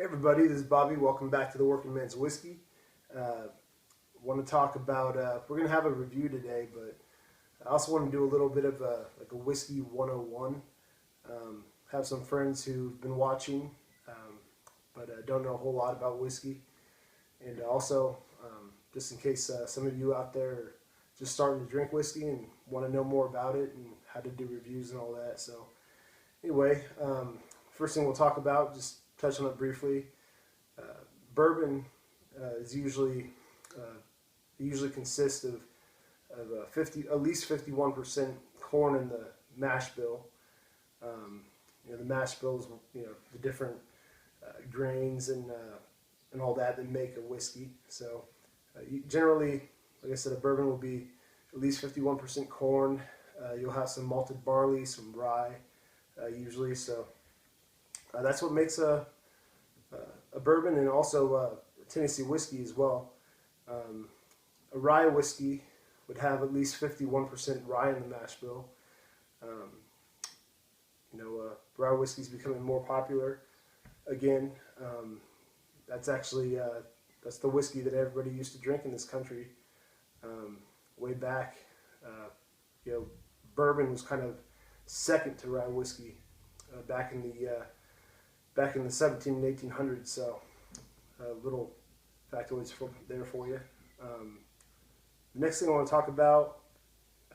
Hey everybody, this is Bobby. Welcome back to the Working Man's Whiskey. Want to talk about, we're going to have a review today, but I also want to do a little bit of a Whiskey 101. Have some friends who've been watching, but don't know a whole lot about whiskey. And also, just in case some of you out there are just starting to drink whiskey and want to know more about it and how to do reviews and all that. So anyway, first thing we'll talk about, just touch on it briefly. Bourbon is usually consists of at least 51% corn in the mash bill. The mash bills, the different grains and all that make a whiskey. So generally, like I said, a bourbon will be at least 51% corn. You'll have some malted barley, some rye, usually. So that's what makes a bourbon, and also Tennessee whiskey as well. A rye whiskey would have at least 51% rye in the mash bill. Rye whiskey is becoming more popular again. That's actually that's the whiskey that everybody used to drink in this country way back. Bourbon was kind of second to rye whiskey back in the 17 and 1800s. So little factoids there for you. The next thing I want to talk about,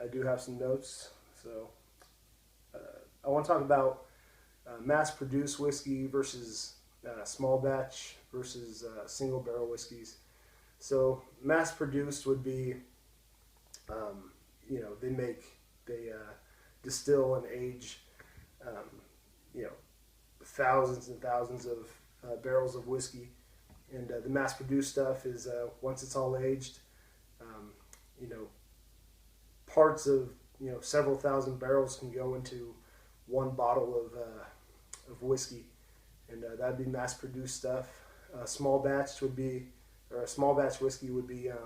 I do have some notes. So I want to talk about mass-produced whiskey versus small batch versus single barrel whiskeys. So mass-produced would be, they distill and age, thousands and thousands of barrels of whiskey, and the mass-produced stuff is once it's all aged, parts of several thousand barrels can go into one bottle of whiskey, and that'd be mass-produced stuff. Small batch would be, or a small batch whiskey would be I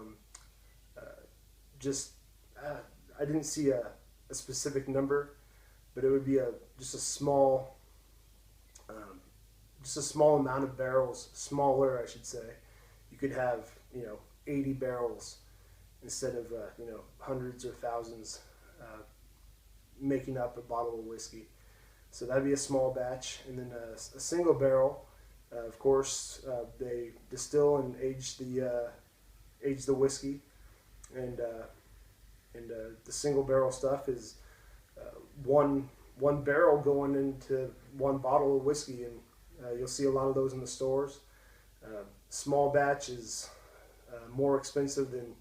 didn't see a specific number, but it would be just a small amount of barrels, smaller I should say. You could have 80 barrels instead of hundreds or thousands making up a bottle of whiskey. So that'd be a small batch. And then a single barrel, of course, they distill and age the whiskey, and the single barrel stuff is one barrel going into one bottle of whiskey, and you'll see a lot of those in the stores. Small batch is more expensive than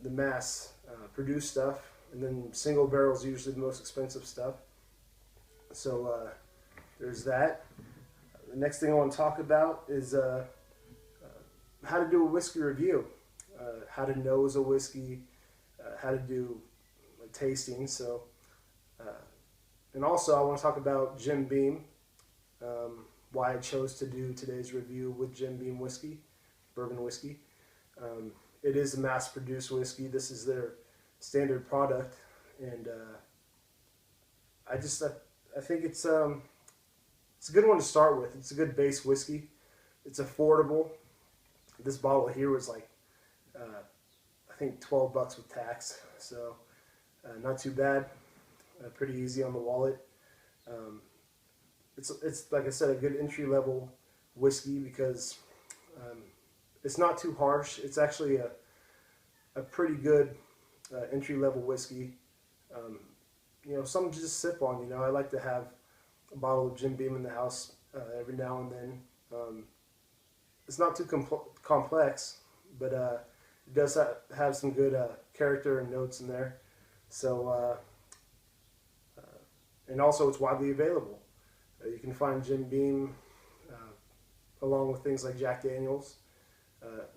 the mass produced stuff, and then single barrel is usually the most expensive stuff. So there's that. The next thing I want to talk about is how to do a whiskey review, how to nose a whiskey, how to do a tasting. So, and also I want to talk about Jim Beam, why I chose to do today's review with Jim Beam whiskey, bourbon whiskey. It is a mass-produced whiskey. This is their standard product, and I think it's a good one to start with. It's a good base whiskey. It's affordable. This bottle here was like I think $12 with tax, so not too bad. Pretty easy on the wallet. It's like I said, a good entry-level whiskey because it's not too harsh. It's actually a pretty good entry-level whiskey. Something to just sip on. I like to have a bottle of Jim Beam in the house every now and then. It's not too complex, but it does have some good character and notes in there. So, and also it's widely available. You can find Jim Beam along with things like Jack Daniels,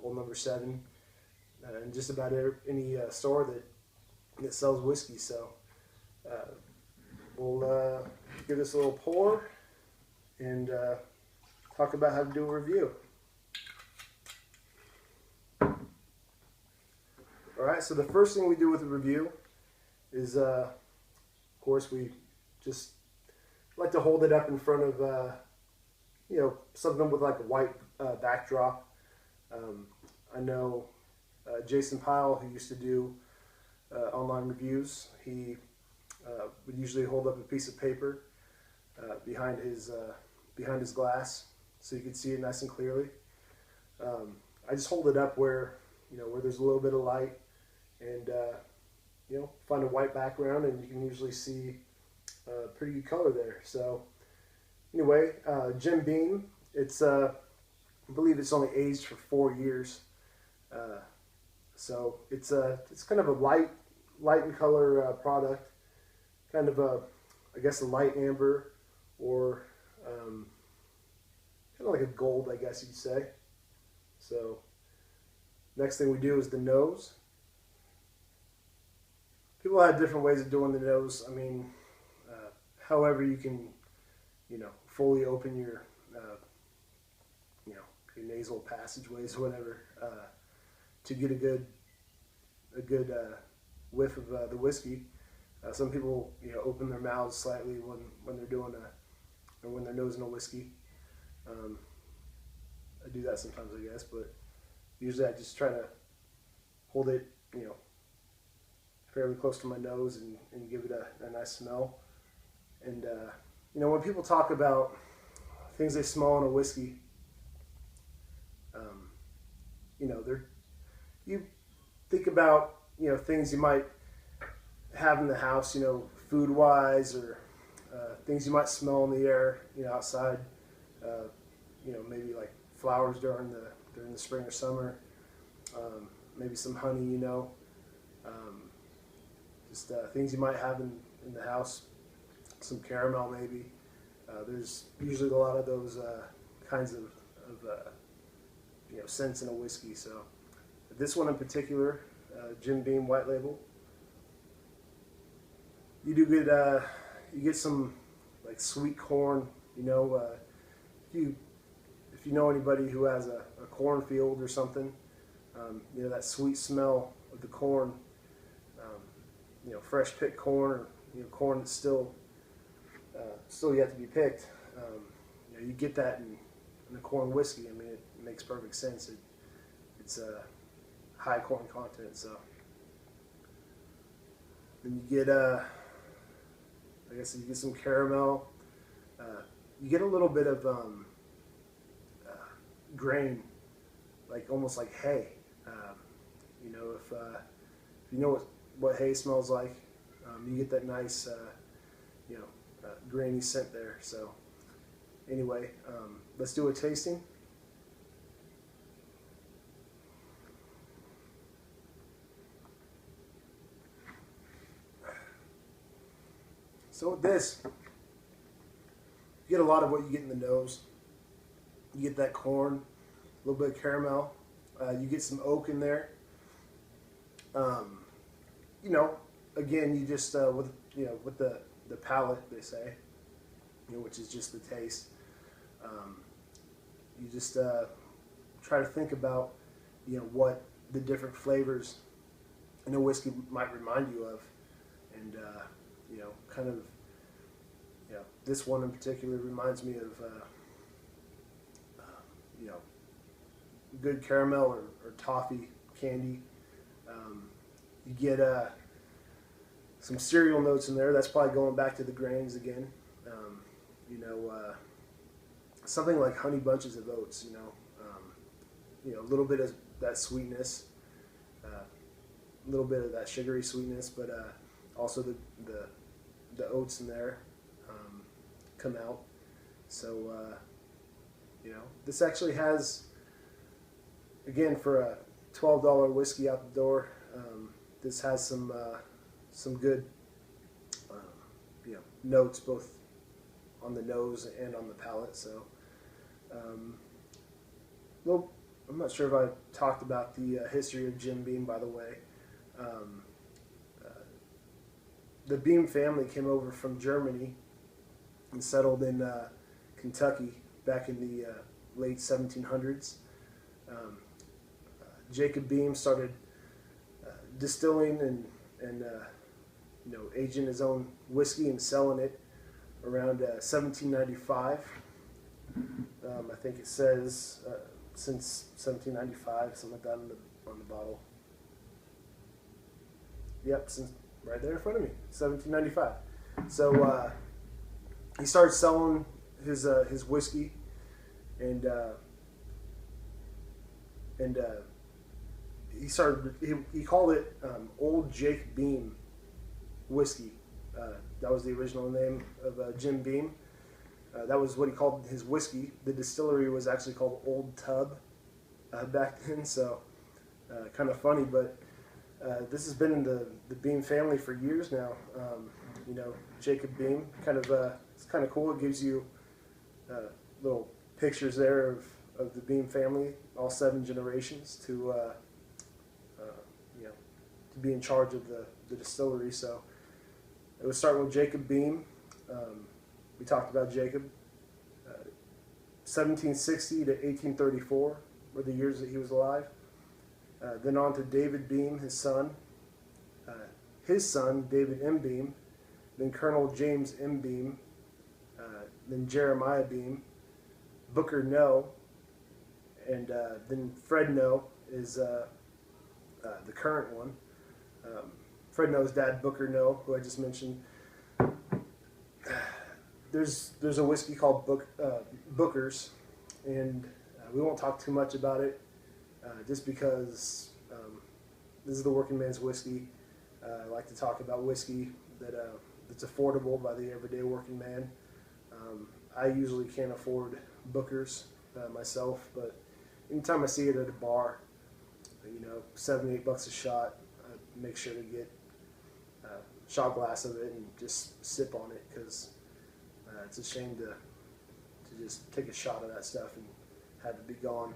Old Number 7, and just about any store that sells whiskey. So we'll give this a little pour and talk about how to do a review. Alright, so the first thing we do with a review is, of course, we just like to hold it up in front of something with like a white backdrop. I know Jason Pyle, who used to do online reviews, he would usually hold up a piece of paper behind his glass so you could see it nice and clearly. I just hold it up where there's a little bit of light, and find a white background, and you can usually see pretty good color there. So anyway, Jim Beam, it's I believe it's only aged for 4 years, so it's kind of a light in color product, kind of I guess a light amber, or kind of like a gold, I guess you'd say. So next thing we do is the nose. People have different ways of doing the nose. I mean, however you can, fully open your, your nasal passageways or whatever, to get a good whiff of the whiskey. Some people, open their mouths slightly when they're doing when they're nosing a whiskey. I do that sometimes, I guess, but usually I just try to hold it, fairly close to my nose and give it a nice smell. And when people talk about things they smell in a whiskey, you think about things you might have in the house, food wise, or things you might smell in the air, outside, maybe like flowers during the spring or summer, maybe some honey, just things you might have in the house, some caramel maybe. There's usually a lot of those kinds of scents in a whiskey. So this one in particular, Jim Beam White Label, you do get you get some like sweet corn. If you know anybody who has a cornfield or something, that sweet smell of the corn. Fresh picked corn, or corn that's still yet to be picked. You get that in the corn whiskey. I mean, it makes perfect sense. It's high corn content. So then you get, I guess you get some caramel. You get a little bit of grain, like almost like hay. If you know what hay smells like, you get that nice, grainy scent there. So anyway, let's do a tasting. So with this, you get a lot of what you get in the nose. You get that corn, a little bit of caramel. You get some oak in there. Again, you just with the palate, they say, which is just the taste. You just try to think about what the different flavors in a whiskey might remind you of, and kind of this one in particular reminds me of good caramel or toffee candy. You get some cereal notes in there. That's probably going back to the grains again. Something like honey bunches of oats. A little bit of that sweetness, a little bit of that sugary sweetness, but also the oats in there come out. So this actually has, again, for a $12 whiskey out the door, this has some good notes both on the nose and on the palate. So well, I'm not sure if I talked about the history of Jim Beam, by the way. The Beam family came over from Germany and settled in Kentucky back in the late 1700s. Jacob Beam started distilling and aging his own whiskey and selling it around 1795. I think it says since 1795, something like that on the bottle. Yep, since right there in front of me, 1795. So he started selling his whiskey, and he called it Old Jake Beam whiskey. That was the original name of Jim Beam. That was what he called his whiskey. The distillery was actually called Old Tub back then, so kind of funny. But this has been in the Beam family for years now. You know, Jacob Beam, it's kind of cool. It gives you little pictures there of the Beam family, all 7 generations, to you know, to be in charge of the distillery. So it was starting with Jacob Beam. We talked about Jacob. 1760 to 1834 were the years that he was alive. Then on to David Beam, his son, David M. Beam, then Colonel James M. Beam, then Jeremiah Beam, Booker No, and then Fred No is the current one. Fred No's dad, Booker No, who I just mentioned. There's a whiskey called Booker's, and we won't talk too much about it, just because this is the working man's whiskey. I like to talk about whiskey that's affordable by the everyday working man. I usually can't afford Booker's myself, but anytime I see it at a bar, you know, $7-8 a shot, I make sure to get a shot glass of it and just sip on it, because it's a shame to just take a shot of that stuff and have it be gone.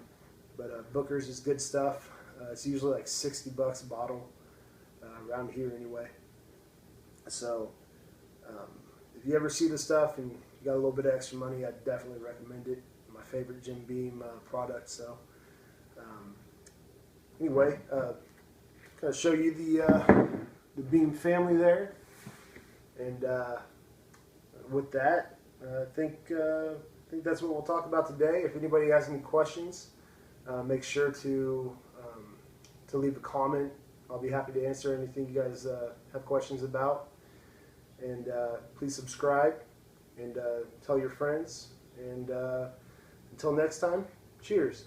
But Booker's is good stuff. It's usually like $60 a bottle around here anyway. So if you ever see the stuff and you got a little bit of extra money, I'd definitely recommend it. My favorite Jim Beam product. So anyway, kind of show you the Beam family there, and with that, I think that's what we'll talk about today. If anybody has any questions, make sure to leave a comment. I'll be happy to answer anything you guys have questions about. And please subscribe and tell your friends. And until next time, cheers.